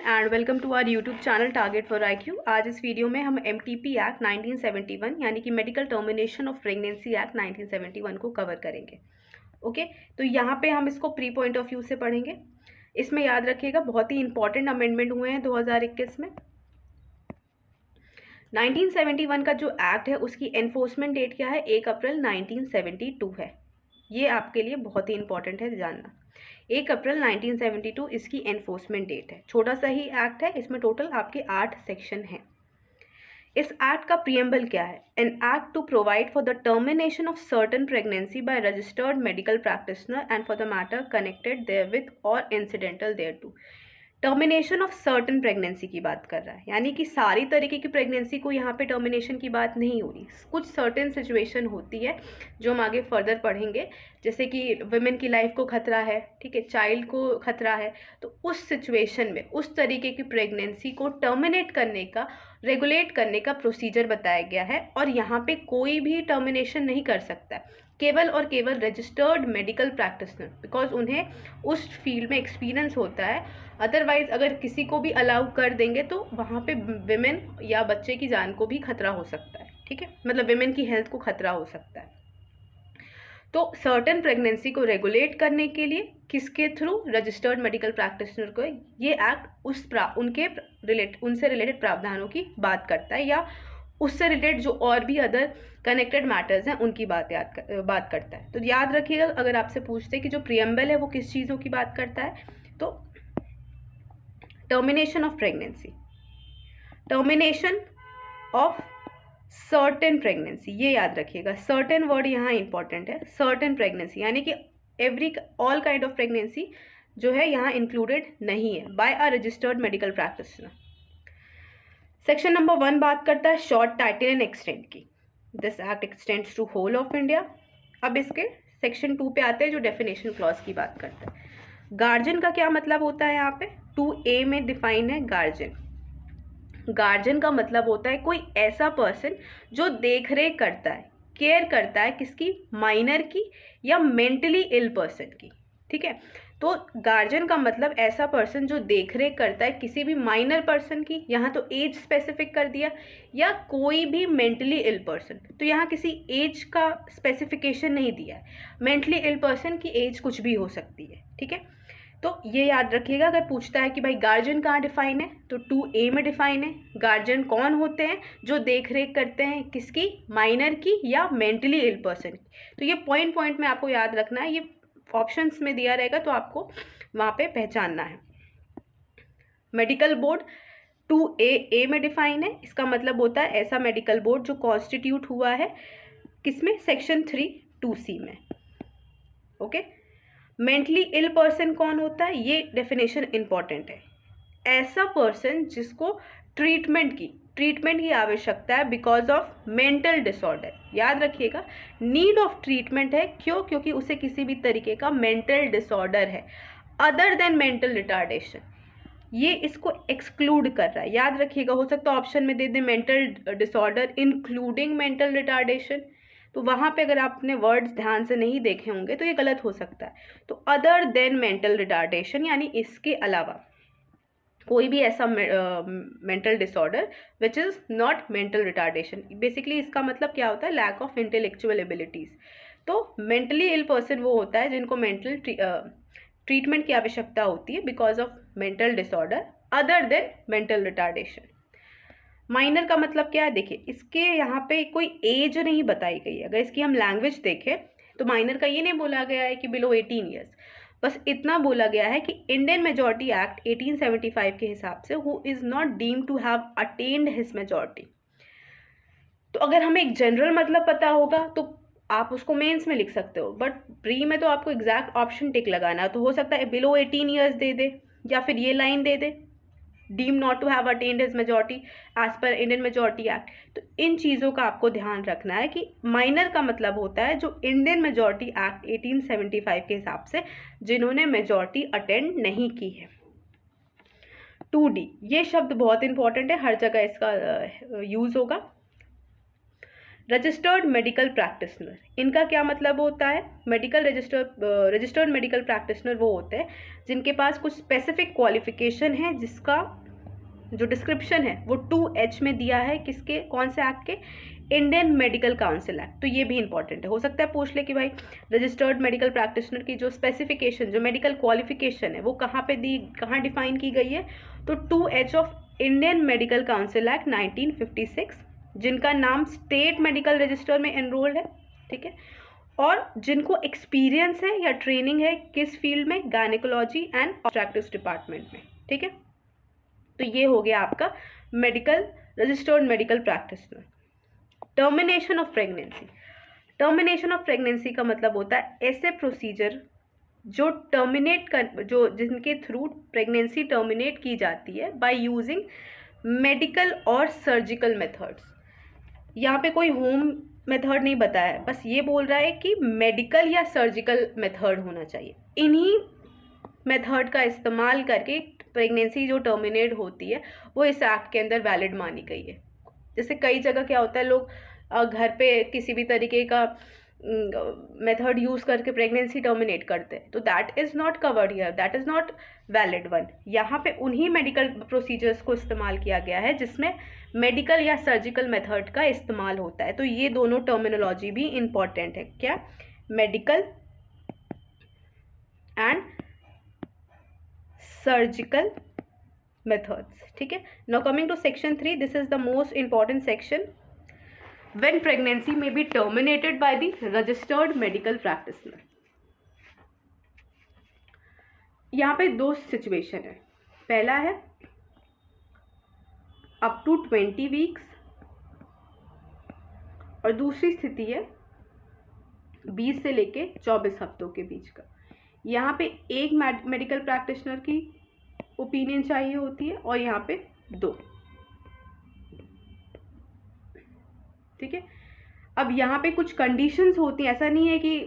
And welcome to our YouTube channel target for IQ। आज इस video में हम MTP एक्ट 1971 यानी कि medical termination of pregnancy act 1971 को कवर करेंगे। ओके, तो यहाँ पे हम इसको प्री पॉइंट ऑफ व्यू से पढ़ेंगे। इसमें याद रखिएगा बहुत ही इंपॉर्टेंट अमेंडमेंट हुए हैं 2021 में। 1971 का जो एक्ट है उसकी एनफोर्समेंट डेट क्या है? 1 अप्रैल 1972 है। ये आपके लिए बहुत ही इंपॉर्टेंट है जानना। 1 अप्रैल 1972 इसकी एनफोर्समेंट डेट है। छोटा सा ही एक्ट है, इसमें टोटल आपके 8 सेक्शन हैं। इस एक्ट का प्रियम्बल क्या है? An act to provide for the termination of certain pregnancy by registered medical practitioner and for the matter connected therewith or incidental thereto. Termination of certain pregnancy की बात कर रहा है, यानी कि सारी तरीके की प्रेगनेंसी को यहाँ पे टर्मिनेशन की बात नहीं हो रही। कुछ सर्टेन सिचुएशन होती है जो हम आगे फर्दर पढ़ेंगे, जैसे कि वुमेन की लाइफ को खतरा है, ठीक है, चाइल्ड को खतरा है, तो उस सिचुएशन में उस तरीके की प्रेगनेंसी को टर्मिनेट करने का, रेगुलेट करने का प्रोसीजर बताया गया है। और यहाँ पे कोई भी टर्मिनेशन नहीं कर सकता है, केवल और केवल रजिस्टर्ड मेडिकल प्रैक्टिशनर, बिकॉज उन्हें उस फील्ड में एक्सपीरियंस होता है। अदरवाइज अगर किसी को भी अलाउ कर देंगे तो वहाँ पे विमेन या बच्चे की जान को भी खतरा हो सकता है, ठीक है, मतलब विमेन की हेल्थ को खतरा हो सकता है। तो सर्टेन प्रेगनेंसी को रेगुलेट करने के लिए किसके थ्रू? रजिस्टर्ड मेडिकल प्रैक्टिशनर को ये एक्ट उनसे रिलेटेड प्रावधानों की बात करता है, या उससे रिलेटेड जो और भी अदर कनेक्टेड मैटर्स हैं उनकी बात करता है। तो याद रखिएगा, अगर आपसे पूछते हैं कि जो प्रियम्बल है वो किस चीज़ों की बात करता है, तो termination of pregnancy, termination of certain pregnancy, ये याद रखिएगा। सर्टेन वर्ड यहाँ इंपॉर्टेंट है। सर्टेन प्रेगनेंसी यानी कि ऑल काइंड ऑफ प्रेगनेंसी जो है यहाँ इंक्लूडेड नहीं है by a registered medical practitioner. Section number 1 बात करता है शॉर्ट टाइटल एंड एक्सटेंड की। This act extends to whole of India. अब इसके सेक्शन 2 पे आते हैं जो डेफिनेशन क्लॉज की बात करता है। गार्जियन का क्या मतलब होता है? यहाँ पे 2A में डिफाइन है गार्जियन। गार्जियन का मतलब होता है कोई ऐसा पर्सन जो देख रेख करता है, केयर करता है, किसकी? माइनर की या मेंटली इल पर्सन की, ठीक है। तो गार्जियन का मतलब ऐसा पर्सन जो देख रेख करता है किसी भी माइनर पर्सन की, यहाँ तो एज स्पेसिफिक कर दिया, या कोई भी मेंटली इल पर्सन, तो यहाँ किसी एज का स्पेसिफिकेशन नहीं दिया है। मेंटली इल पर्सन की एज कुछ भी हो सकती है, ठीक है। तो ये याद रखिएगा, अगर पूछता है कि भाई गार्जियन कहाँ डिफाइन है, तो 2A में डिफाइन है। गार्जियन कौन होते हैं? जो देख रेख करते हैं किसकी? माइनर की या मेंटली इल पर्सन की। तो ये पॉइंट पॉइंट में आपको याद रखना है, ये ऑप्शंस में दिया रहेगा तो आपको वहाँ पे पहचानना है। मेडिकल बोर्ड 2A में डिफाइन है। इसका मतलब होता है ऐसा मेडिकल बोर्ड जो कॉन्स्टिट्यूट हुआ है किसमें? सेक्शन 3 2C में। ओके, मेंटली इल पर्सन कौन होता है? ये डेफिनेशन इंपॉर्टेंट है। ऐसा पर्सन जिसको ट्रीटमेंट की आवश्यकता है बिकॉज ऑफ मेंटल डिसऑर्डर। याद रखिएगा, नीड ऑफ ट्रीटमेंट है। क्यों? क्योंकि उसे किसी भी तरीके का मेंटल डिसऑर्डर है अदर देन मेंटल रिटार्डेशन। ये इसको एक्सक्लूड कर रहा है। याद रखिएगा, हो सकता है ऑप्शन में दे दे mental disorder including mental retardation, तो वहाँ पे अगर आपने वर्ड्स ध्यान से नहीं देखे होंगे तो ये गलत हो सकता है। तो अदर देन मेंटल रिटार्डेशन यानी इसके अलावा कोई भी ऐसा mental disorder which is not mental retardation. Basically इसका मतलब क्या होता है? Lack of intellectual abilities. तो मेंटली इल पर्सन वो होता है जिनको मेंटल ट्रीटमेंट की आवश्यकता होती है because of mental disorder other than mental retardation. Minor का मतलब क्या है? देखिए, इसके यहाँ पे कोई एज नहीं बताई गई है। अगर इसकी हम लैंग्वेज देखें तो माइनर का ये नहीं बोला गया है कि बिलो 18 ईयर्स, बस इतना बोला गया है कि इंडियन मेजॉरिटी एक्ट 1875 के हिसाब से who is not deemed to have attend his majority. तो अगर हमें एक जनरल मतलब पता होगा तो आप उसको मेंस में लिख सकते हो, बट प्री में तो आपको एग्जैक्ट ऑप्शन टिक लगाना है। तो हो सकता है बिलो 18 ईयर्स दे दे, या फिर ये लाइन दे दे deem not to have attend his majority as per Indian Majority Act. तो इन चीज़ों का आपको ध्यान रखना है कि माइनर का मतलब होता है जो इंडियन मेजॉरिटी एक्ट 1875 के हिसाब से जिन्होंने मेजॉरिटी अटेंड नहीं की है। 2D ये शब्द बहुत इंपॉर्टेंट है, हर जगह इसका यूज़ होगा। रजिस्टर्ड मेडिकल प्रैक्टिशनर, इनका क्या मतलब होता है? रजिस्टर्ड मेडिकल प्रैक्टिशनर वो होते हैं जिनके पास कुछ स्पेसिफिक क्वालिफिकेशन है, जिसका जो डिस्क्रिप्शन है वो 2H में दिया है। किसके, कौन से एक्ट के? Indian medical council act. तो ये भी इंपॉर्टेंट है, हो सकता है पूछ ले कि भाई रजिस्टर्ड मेडिकल प्रैक्टिशनर की जो स्पेसिफिकेशन, जो मेडिकल क्वालिफिकेशन है वो कहाँ पे दी, कहाँ डिफाइन की गई है? तो 2H of Indian medical council act 1956, जिनका नाम स्टेट मेडिकल रजिस्टर में एनरोल्ड है, ठीक है, और जिनको एक्सपीरियंस है या ट्रेनिंग है किस फील्ड में? गायनेकोलॉजी एंड ऑब्स्ट्रेक्टिव्स डिपार्टमेंट में, ठीक है। तो ये हो गया आपका registered medical practitioner. Termination of pregnancy, termination of pregnancy का मतलब होता है ऐसे प्रोसीजर जो जिनके थ्रू प्रेगनेंसी टर्मिनेट की जाती है बाय यूजिंग मेडिकल और सर्जिकल मेथड्स। यहाँ पे कोई होम मेथड नहीं बताया है, बस ये बोल रहा है कि मेडिकल या सर्जिकल मेथड होना चाहिए। इन्हीं मेथड का इस्तेमाल करके प्रेगनेंसी जो टर्मिनेट होती है वो इस एक्ट के अंदर वैलिड मानी गई है। जैसे कई जगह क्या होता है, लोग घर पे किसी भी तरीके का मेथड यूज़ करके प्रेगनेंसी टर्मिनेट करते हैं, तो that is not covered here, that is not valid one. यहाँ पे उन्हीं मेडिकल प्रोसीजर्स को इस्तेमाल किया गया है जिसमें मेडिकल या सर्जिकल मेथड का इस्तेमाल होता है। तो ये दोनों टर्मिनोलॉजी भी इम्पॉर्टेंट है, क्या? मेडिकल एंड सर्जिकल methods, ठीक है। Now coming to section 3, this is the most important section, when pregnancy may be terminated by the registered medical practitioner। यहाँ पे दो सिचुएशन है, पहला है अप टू 20 वीक्स और दूसरी स्थिति है 20 से लेके 24 हफ्तों के बीच का। यहाँ पे एक मेडिकल प्रैक्टिशनर की ओपिनियन चाहिए होती है और यहाँ पे 2, ठीक है। अब यहाँ पे कुछ कंडीशंस होती हैं, ऐसा नहीं है कि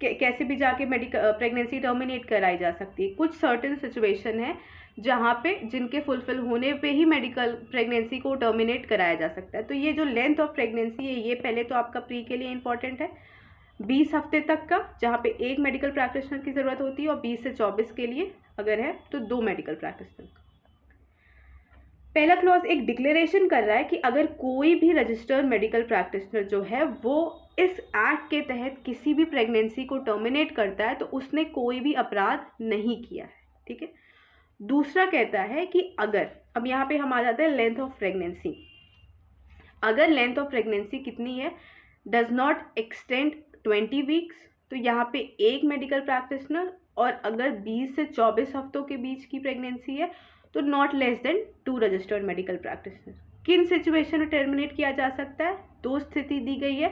कैसे भी जाके प्रेगनेंसी टर्मिनेट कराई जा सकती है। कुछ सर्टेन सिचुएशन है जहाँ पे जिनके फुलफिल होने पे ही मेडिकल प्रेगनेंसी को टर्मिनेट कराया जा सकता है। तो ये जो लेंथ ऑफ प्रेगनेंसी है ये पहले तो आपका प्री के लिए इंपॉर्टेंट है, 20 हफ्ते तक का, जहाँ पे एक मेडिकल प्रैक्टिशनर की ज़रूरत होती है, और 20 से 24 के लिए अगर है तो 2 मेडिकल प्रैक्टिशनर। पहला क्लॉज एक डिक्लेरेशन कर रहा है कि अगर कोई भी रजिस्टर्ड मेडिकल प्रैक्टिशनर जो है वो इस एक्ट के तहत किसी भी प्रेगनेंसी को टर्मिनेट करता है तो उसने कोई भी अपराध नहीं किया है, ठीक है। दूसरा कहता है कि अगर, अब यहाँ पे हम आ जाते हैं लेंथ ऑफ प्रेगनेंसी, अगर लेंथ ऑफ प्रेगनेंसी कितनी है, डज नॉट एक्सटेंड 20 वीक्स, तो यहाँ पे एक मेडिकल प्रैक्टिशनर, और अगर 20 से 24 हफ्तों के बीच की प्रेगनेंसी है तो not less than 2 registered medical practitioner. किन सिचुएशन में टर्मिनेट किया जा सकता है? 2 स्थिति दी गई है,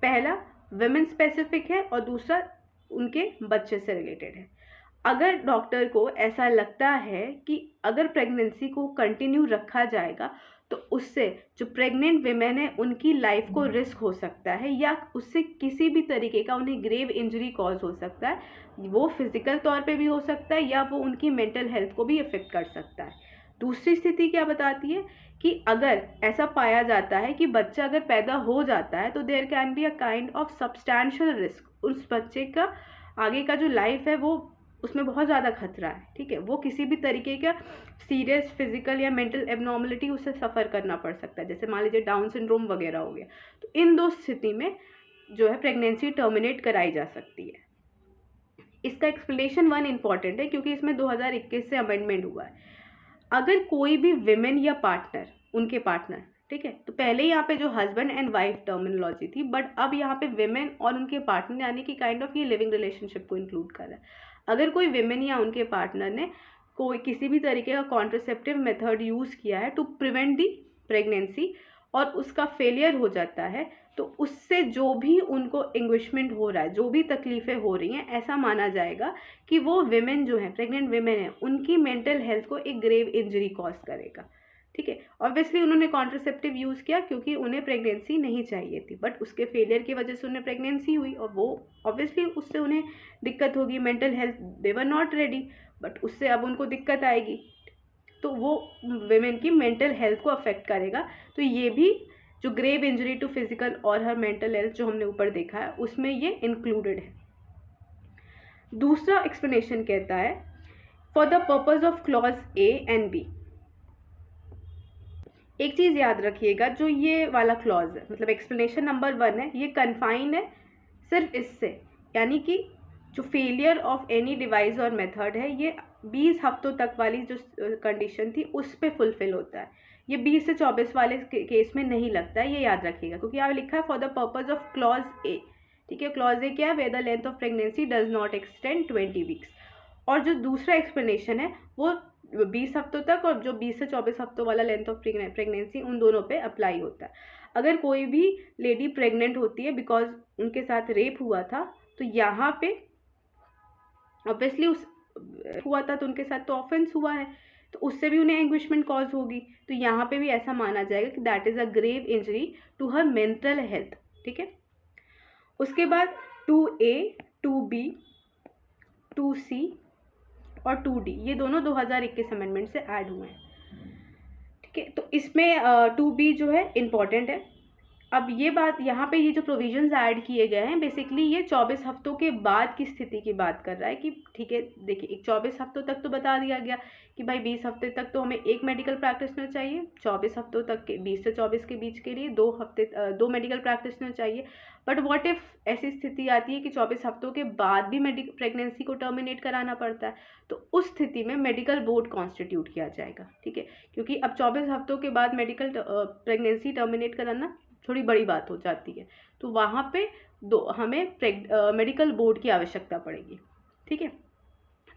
पहला वुमेन स्पेसिफिक है और दूसरा उनके बच्चे से रिलेटेड है। अगर डॉक्टर को ऐसा लगता है कि अगर प्रेगनेंसी को कंटिन्यू रखा जाएगा तो उससे जो प्रेग्नेंट विमेन है उनकी लाइफ को रिस्क हो सकता है, या उससे किसी भी तरीके का उन्हें ग्रेव इंजरी कॉज हो सकता है, वो फिजिकल तौर पे भी हो सकता है या वो उनकी मेंटल हेल्थ को भी अफेक्ट कर सकता है। दूसरी स्थिति क्या बताती है कि अगर ऐसा पाया जाता है कि बच्चा अगर पैदा हो जाता है तो there can be a kind of substantial risk, उस बच्चे का आगे का जो लाइफ है वो उसमें बहुत ज़्यादा खतरा है, ठीक है, वो किसी भी तरीके का सीरियस फिजिकल या मेंटल एबनॉर्मलिटी उसे सफ़र करना पड़ सकता है, जैसे मान लीजिए डाउन सिंड्रोम वगैरह हो गया। तो इन 2 स्थिति में जो है प्रेगनेंसी टर्मिनेट कराई जा सकती है। इसका एक्सप्लेनेशन 1 इम्पॉर्टेंट है क्योंकि इसमें 2021 से अमेंडमेंट हुआ है। अगर कोई भी विमेन या पार्टनर, उनके पार्टनर, ठीक है, तो पहले यहाँ पे जो हस्बैंड एंड वाइफ टर्मिनोलॉजी थी, बट अब यहाँ पे विमेन और उनके पार्टनर यानी कि काइंड ऑफ ये लिविंग रिलेशनशिप को इंक्लूड कर रहा है। अगर कोई विमेन या उनके पार्टनर ने कोई किसी भी तरीके का कॉन्ट्रासेप्टिव मेथड यूज़ किया है टू प्रिवेंट दी प्रेगनेंसी और उसका फेलियर हो जाता है, तो उससे जो भी उनको इंग्विशमेंट हो रहा है, जो भी तकलीफ़ें हो रही हैं, ऐसा माना जाएगा कि वो विमेन जो हैं, प्रेग्नेंट विमेन हैं, उनकी मेंटल हेल्थ को एक ग्रेव इंजरी कॉज करेगा, ठीक है। ऑब्वियसली उन्होंने कॉन्ट्रासेप्टिव यूज़ किया क्योंकि उन्हें प्रेगनेंसी नहीं चाहिए थी, बट उसके फेलियर की वजह से उन्हें प्रेगनेंसी हुई और वो ऑब्वियसली उससे उन्हें दिक्कत होगी, mental health, they were not ready, but उससे अब उनको दिक्कत आएगी, तो वो विमेन की मेंटल हेल्थ को अफेक्ट करेगा। तो ये भी जो ग्रेव इंजरी टू फिजिकल और हर मेंटल हेल्थ जो हमने ऊपर देखा है उसमें ये इंक्लूडेड है। दूसरा एक्सप्लेनेशन कहता है for the purpose of clause A and B. एक चीज़ याद रखिएगा, जो ये वाला क्लॉज है मतलब एक्सप्लेनेशन नंबर 1 है, ये कन्फाइन है सिर्फ इससे, यानी कि जो फेलियर ऑफ एनी डिवाइस और मेथड है ये 20 हफ्तों तक वाली जो कंडीशन थी उस पर फुलफिल होता है। ये 20 से 24 वाले केस में नहीं लगता है, ये याद रखिएगा, क्योंकि यहाँ लिखा है for the purpose of clause A. ठीक है, क्लॉज ए क्या है, where the length of pregnancy does not extend 20 weeks. और जो दूसरा एक्सप्लेनेशन है वो 20 हफ्तों तक, और जो 20 से 24 हफ्तों वाला लेंथ ऑफ प्रेगनेंसी उन दोनों पे अप्लाई होता है। अगर कोई भी लेडी प्रेग्नेंट होती है बिकॉज उनके साथ रेप हुआ था, तो यहाँ पे ऑब्वियसली उस हुआ था तो उनके साथ तो ऑफेंस हुआ है, तो उससे भी उन्हें एंग्विशमेंट कॉज होगी। तो यहाँ पे भी ऐसा माना जाएगा कि that is a grave injury to her mental health. ठीक है, उसके बाद 2A, 2B, 2C और 2D ये दोनों 2021 अमेंडमेंट से ऐड हुए हैं। ठीक है, तो इसमें 2B जो है इम्पॉर्टेंट है। अब ये बात यहाँ पे ये जो प्रोविजंस ऐड किए गए हैं बेसिकली ये 24 हफ्तों के बाद की स्थिति की बात कर रहा है कि ठीक है देखिए 24 हफ्तों तक तो बता दिया गया कि भाई 20 हफ्ते तक तो हमें एक मेडिकल प्रैक्टिशनर चाहिए, 24 हफ्तों तक के 20 से 24 के बीच के लिए 2 मेडिकल प्रैक्टिशनर चाहिए। बट व्हाट इफ़ ऐसी स्थिति आती है कि 24 हफ्तों के बाद भी प्रेगनेंसी को टर्मिनेट कराना पड़ता है, तो उस स्थिति में मेडिकल बोर्ड कॉन्स्टिट्यूट किया जाएगा। ठीक है, क्योंकि अब 24 हफ्तों के बाद मेडिकल प्रेगनेंसी टर्मिनेट कराना थोड़ी बड़ी बात हो जाती है, तो वहाँ पे हमें मेडिकल बोर्ड की आवश्यकता पड़ेगी। ठीक है,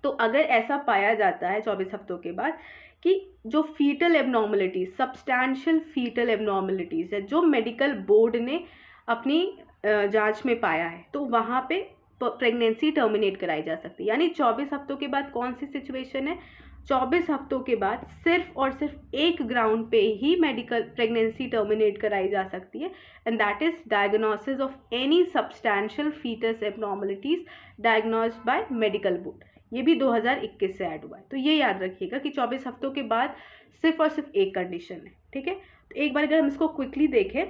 तो अगर ऐसा पाया जाता है 24 हफ्तों के बाद कि जो fetal abnormalities, substantial fetal abnormalities है जो मेडिकल बोर्ड ने अपनी जांच में पाया है, तो वहाँ पे प्रेगनेंसी टर्मिनेट कराई जा सकती है। यानी 24 हफ्तों के बाद कौन सी सिचुएशन है, 24 हफ्तों के बाद सिर्फ और सिर्फ एक ग्राउंड पे ही मेडिकल प्रेगनेंसी टर्मिनेट कराई जा सकती है, and that is diagnosis of any substantial fetus abnormalities diagnosed by medical board. ये भी 2021 से ऐड हुआ है, तो ये याद रखिएगा कि 24 हफ्तों के बाद सिर्फ और सिर्फ एक कंडीशन है। ठीक है, तो एक बार अगर हम इसको क्विकली देखें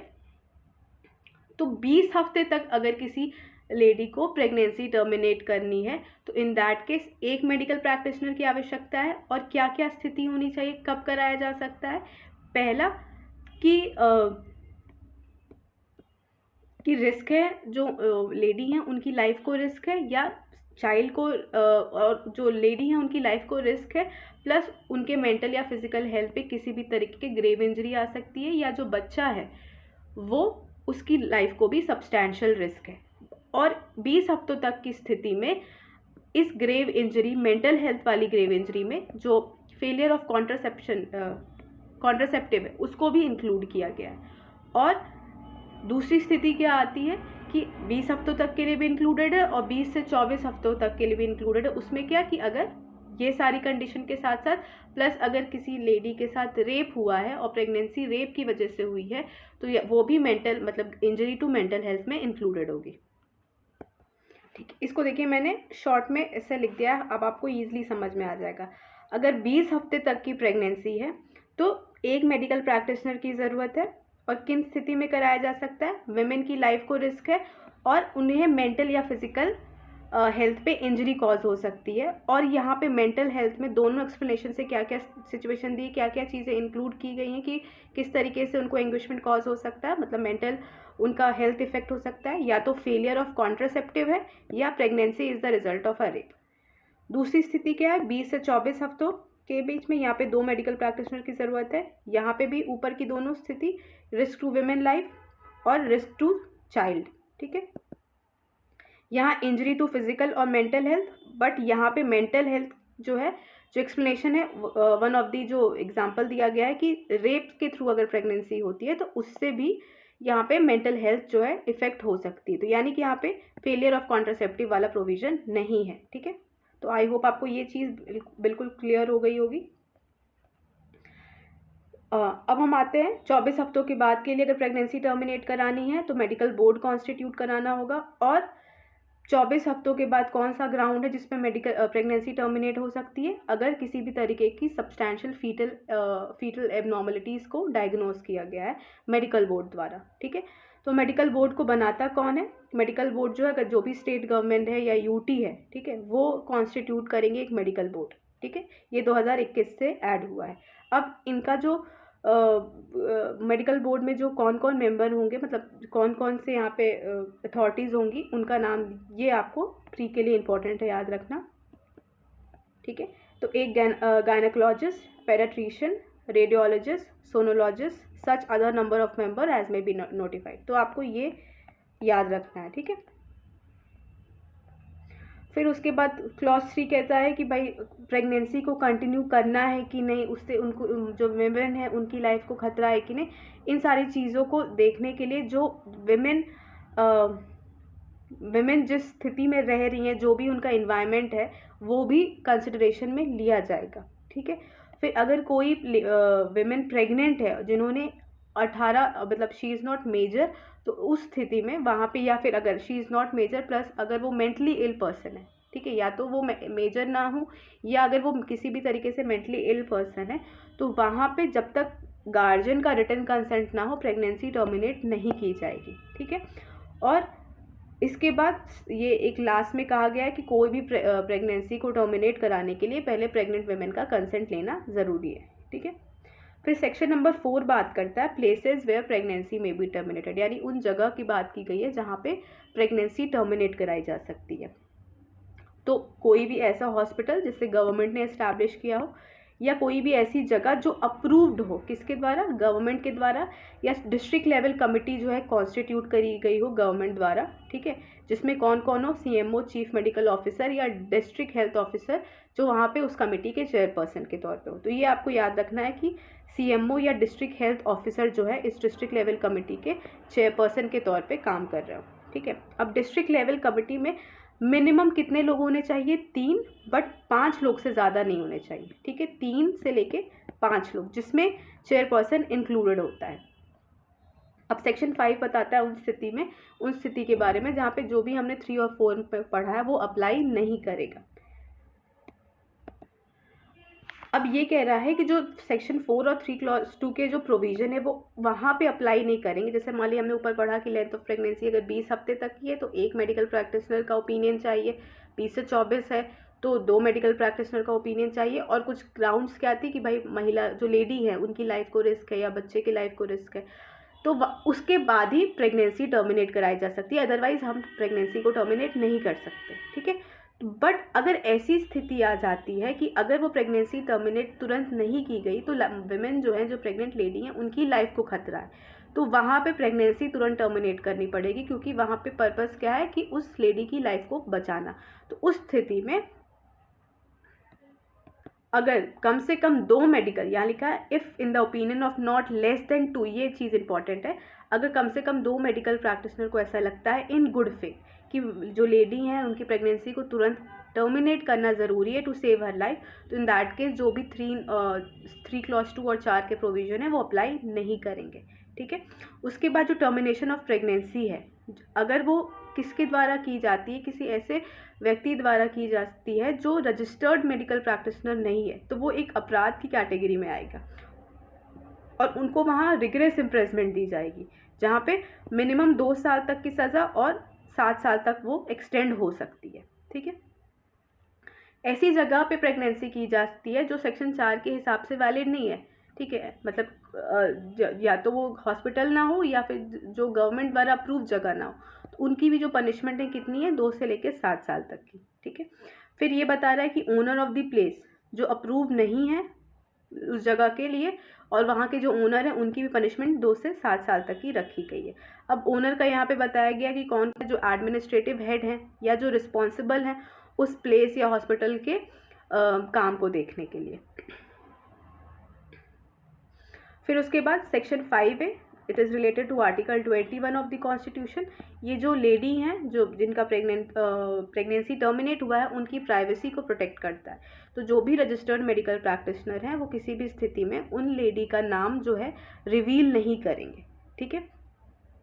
तो 20 हफ्ते तक अगर किसी लेडी को प्रेगनेंसी टर्मिनेट करनी है तो इन दैट केस एक मेडिकल प्रैक्टिशनर की आवश्यकता है। और क्या क्या स्थिति होनी चाहिए, कब कराया जा सकता है, पहला कि रिस्क है, जो लेडी हैं उनकी लाइफ को रिस्क है, या चाइल्ड को और जो लेडी हैं उनकी लाइफ को रिस्क है, प्लस उनके मेंटल या फिजिकल हेल्थ पे किसी भी तरीके के ग्रेव इंजरी आ सकती है, या जो बच्चा है वो उसकी लाइफ को भी सब्सटैंशियल रिस्क है। और 20 हफ्तों तक की स्थिति में इस ग्रेव इंजरी, मेंटल हेल्थ वाली ग्रेव इंजरी में जो फेलियर ऑफ कॉन्ट्रासेप्टिव है उसको भी इंक्लूड किया गया है। और दूसरी स्थिति क्या आती है कि 20 हफ्तों तक के लिए भी इंक्लूडेड है और 20 से 24 हफ्तों तक के लिए भी इंक्लूडेड है। उसमें क्या कि अगर ये सारी कंडीशन के साथ साथ प्लस अगर किसी लेडी के साथ रेप हुआ है और प्रेगनेंसी रेप की वजह से हुई है तो वो भी मेंटल मतलब इंजरी टू मेंटल हेल्थ में इंक्लूडेड होगी। ठीक है, इसको देखिए मैंने शॉर्ट में ऐसे लिख दिया है, अब आपको ईजिली समझ में आ जाएगा। अगर 20 हफ्ते तक की प्रेगनेंसी है तो एक मेडिकल प्रैक्टिशनर की ज़रूरत है, और किन स्थिति में कराया जा सकता है, विमेन की लाइफ को रिस्क है और उन्हें मेंटल या फिजिकल हेल्थ पे इंजरी कॉज हो सकती है। और यहाँ पे मेंटल हेल्थ में दोनों एक्सप्लेनेशन से क्या क्या सिचुएशन दी, क्या क्या चीज़ें इंक्लूड की गई हैं कि किस तरीके से उनको एंग्विशमेंट कॉज हो सकता है, मतलब मेंटल उनका हेल्थ इफेक्ट हो सकता है, या तो फेलियर ऑफ कॉन्ट्रासेप्टिव है या pregnancy is the result of a rape. दूसरी स्थिति क्या है, 20 से 24 हफ्तों के बीच में यहाँ पे 2 मेडिकल प्रैक्टिशनर की ज़रूरत है। यहाँ पे भी ऊपर की दोनों स्थिति, रिस्क टू विमेन लाइफ और रिस्क टू चाइल्ड। ठीक है, यहाँ इंजरी टू फिजिकल और मेंटल हेल्थ, बट यहाँ पे मेंटल हेल्थ जो है, जो एक्सप्लेनेशन है, वन ऑफ दी जो एग्जांपल दिया गया है कि रेप के थ्रू अगर प्रेगनेंसी होती है तो उससे भी यहाँ पे मेंटल हेल्थ जो है इफेक्ट हो सकती है। तो यानी कि यहाँ पे फेलियर ऑफ कॉन्ट्रासेप्टिव वाला प्रोविजन नहीं है। ठीक है, तो आई होप आपको ये चीज़ बिल्कुल क्लियर हो गई होगी। अब हम आते हैं 24 हफ्तों के बाद के लिए अगर प्रेगनेंसी टर्मिनेट करानी है तो मेडिकल बोर्ड कॉन्स्टिट्यूट कराना होगा, और 24 हफ्तों के बाद कौन सा ग्राउंड है जिसमें मेडिकल प्रेगनेंसी टर्मिनेट हो सकती है? अगर किसी भी तरीके की सब्सटैंशियल फीटल एबनॉर्मलिटीज़ को डायग्नोज किया गया है मेडिकल बोर्ड द्वारा, ठीक है। तो मेडिकल बोर्ड को बनाता कौन है? मेडिकल बोर्ड जो है, अगर जो भी स्टेट गवर्नमेंट है या यूटी है, ठीक है, वो कॉन्स्टिट्यूट करेंगे एक मेडिकल बोर्ड, ठीक है। ये 2021 से ऐड हुआ है। अब इनका जो मेडिकल बोर्ड में जो कौन कौन मेंबर होंगे, मतलब कौन कौन से यहाँ पे अथॉरिटीज़ होंगी, उनका नाम ये आपको प्री के लिए इम्पोर्टेंट है, याद रखना, ठीक है। तो एक gynaecologist, paediatrician, radiologist, sonologist, such other number of member as may be notified. तो आपको ये याद रखना है, ठीक है। फिर उसके बाद क्लॉज 3 कहता है कि भाई प्रेगनेंसी को कंटिन्यू करना है कि नहीं, उससे उनको जो विमेन है उनकी लाइफ को खतरा है कि नहीं, इन सारी चीज़ों को देखने के लिए जो विमेन जिस स्थिति में रह रही हैं, जो भी उनका इन्वायरमेंट है, वो भी कंसिडरेशन में लिया जाएगा, ठीक है। फिर अगर कोई विमेन प्रेग्नेंट है जिन्होंने 18 मतलब शी इज़ नॉट मेजर, तो उस स्थिति में वहाँ पे, या फिर अगर she is not major plus अगर वो मेंटली इल पर्सन है, ठीक है, या तो वो मेजर ना हो या अगर वो किसी भी तरीके से मेंटली इल पर्सन है, तो वहाँ पे जब तक गार्जियन का रिटन कंसेंट ना हो प्रेगनेंसी टर्मिनेट नहीं की जाएगी, ठीक है। और इसके बाद ये एक लास्ट में कहा गया है कि कोई भी प्रेगनेंसी को टर्मिनेट कराने के लिए पहले प्रेग्नेंट वेमेन का कंसेंट लेना ज़रूरी है, ठीक है। फिर सेक्शन नंबर 4 बात करता है प्लेसेस वेयर प्रेगनेंसी में बी टर्मिनेटेड, यानी उन जगह की बात की गई है जहाँ पे प्रेगनेंसी टर्मिनेट कराई जा सकती है। तो कोई भी ऐसा हॉस्पिटल जिसे गवर्नमेंट ने इस्टेब्लिश किया हो, या कोई भी ऐसी जगह जो अप्रूव्ड हो, किसके द्वारा? गवर्नमेंट के द्वारा, या डिस्ट्रिक्ट लेवल कमेटी जो है कॉन्स्टिट्यूट करी गई हो गवर्नमेंट द्वारा, ठीक है, जिसमें कौन कौन हो? सीएमओ, चीफ मेडिकल ऑफिसर या डिस्ट्रिक्ट हेल्थ ऑफिसर, जो वहाँ पे उस कमेटी के चेयरपर्सन के तौर पे हो। तो ये आपको याद रखना है कि सीएमओ या डिस्ट्रिक्ट हेल्थ ऑफिसर जो है इस डिस्ट्रिक्ट लेवल कमेटी के चेयरपर्सन के तौर पे काम कर रहे हो, ठीक है। अब डिस्ट्रिक्ट लेवल कमेटी में मिनिमम कितने लोग होने चाहिए? 3, बट 5 लोग से ज़्यादा नहीं होने चाहिए, ठीक है। 3 से लेके 5 लोग, जिसमें चेयरपर्सन इंक्लूडेड होता है। अब सेक्शन 5 बताता है उन स्थिति के बारे में जहाँ पे जो भी हमने 3 और 4 पे पढ़ा है वो अप्लाई नहीं करेगा। अब ये कह रहा है कि जो सेक्शन 4 और 3 क्लॉज 2 के जो प्रोविज़न है वो वहाँ पे अप्लाई नहीं करेंगे। जैसे मान ली हमने ऊपर पढ़ा कि लेंथ ऑफ प्रेगनेंसी अगर 20 हफ्ते तक की है तो एक मेडिकल प्रैक्टिशनर का ओपिनियन चाहिए, 20 से 24 है तो 2 मेडिकल प्रैक्टिशनर का ओपिनियन चाहिए। और कुछ ग्राउंड्स क्या थी कि भाई महिला जो लेडी है उनकी लाइफ को रिस्क है या बच्चे की लाइफ को रिस्क है, तो उसके बाद ही प्रेगनेंसी टर्मिनेट कराई जा सकती है, अदरवाइज हम प्रेगनेंसी को टर्मिनेट नहीं कर सकते, ठीक है। बट अगर ऐसी स्थिति आ जाती है कि अगर वो प्रेगनेंसी टर्मिनेट तुरंत नहीं की गई तो विमेन जो है, जो प्रेग्नेंट लेडी हैं, उनकी लाइफ को खतरा है, तो वहाँ पे प्रेगनेंसी तुरंत टर्मिनेट करनी पड़ेगी, क्योंकि वहाँ पे पर्पस क्या है कि उस लेडी की लाइफ को बचाना। तो उस स्थिति में अगर कम से कम 2 मेडिकल, यहाँ लिखा है if in the opinion of not less than 2, ये चीज़ इंपॉर्टेंट है, अगर कम से कम 2 मेडिकल प्रैक्टिशनर को ऐसा लगता है इन गुड फेथ कि जो लेडी हैं उनकी प्रेगनेंसी को तुरंत टर्मिनेट करना ज़रूरी है टू सेव हर लाइफ, तो इन दैट केस जो भी 3 क्लॉज 2 और 4 के प्रोविज़न है वो अप्लाई नहीं करेंगे, ठीक है। उसके बाद जो टर्मिनेशन ऑफ प्रेगनेंसी है, अगर वो किसके द्वारा की जाती है? किसी ऐसे व्यक्ति द्वारा की जाती है जो रजिस्टर्ड मेडिकल प्रैक्टिशनर नहीं है, तो वो एक अपराध की कैटेगरी में आएगा और उनको वहाँ रिग्रेस इम्प्रेसमेंट दी जाएगी, जहाँ पे मिनिमम 2 साल तक की सज़ा और 7 साल तक वो एक्सटेंड हो सकती है, ठीक है। ऐसी जगह पे प्रेगनेंसी की जाती है जो सेक्शन 4 के हिसाब से वैलिड नहीं है, ठीक है, मतलब या तो वो हॉस्पिटल ना हो या फिर जो गवर्नमेंट द्वारा अप्रूव जगह ना हो, तो उनकी भी जो पनिशमेंट है कितनी है? 2 से लेकर 7 साल तक की, ठीक है। फिर ये बता रहा है कि ओनर ऑफ द प्लेस जो अप्रूव नहीं है उस जगह के लिए और वहाँ के जो ओनर हैं उनकी भी पनिशमेंट 2 से 7 साल तक की रखी गई है। अब ओनर का यहाँ पे बताया गया कि कौन जो एडमिनिस्ट्रेटिव हेड हैं या जो रिस्पॉन्सिबल हैं उस प्लेस या हॉस्पिटल के काम को देखने के लिए। फिर उसके बाद सेक्शन 5 है, it is related to article 21 of the constitution. ये जो लेडी हैं जो जिनका प्रेगनेंसी टर्मिनेट हुआ है उनकी प्राइवेसी को प्रोटेक्ट करता है। तो जो भी रजिस्टर्ड मेडिकल प्रैक्टिशनर हैं वो किसी भी स्थिति में उन लेडी का नाम जो है रिवील नहीं करेंगे, ठीक है,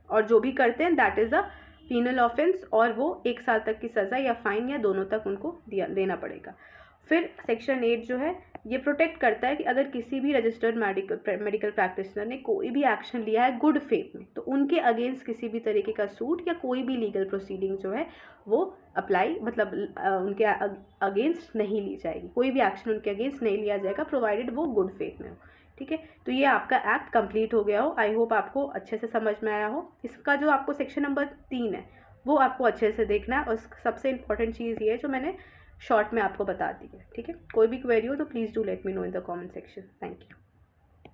और जो भी करते हैं that is a penal offence और वो 1 साल तक की सज़ा या फाइन या दोनों तक उनको देना पड़ेगा। फिर सेक्शन 8 जो है ये प्रोटेक्ट करता है कि अगर किसी भी रजिस्टर्ड मेडिकल प्रैक्टिशनर ने कोई भी एक्शन लिया है गुड फेथ में, तो उनके अगेंस्ट किसी भी तरीके का सूट या कोई भी लीगल प्रोसीडिंग जो है वो अप्लाई मतलब उनके अगेंस्ट नहीं ली जाएगी, कोई भी एक्शन उनके अगेंस्ट नहीं लिया जाएगा प्रोवाइडेड वो गुड फेथ में हो। ठीक है, तो ये आपका एक्ट कंप्लीट हो गया हो। आई होप आपको अच्छे से समझ में आया हो। इसका जो आपको सेक्शन नंबर 3 है वो आपको अच्छे से देखना है, और सबसे इंपॉर्टेंट चीज़ ये है जो मैंने शॉर्ट में आपको बता दी है। ठीक है, कोई भी क्वेरी हो तो please do let me know in the comment section. Thank you.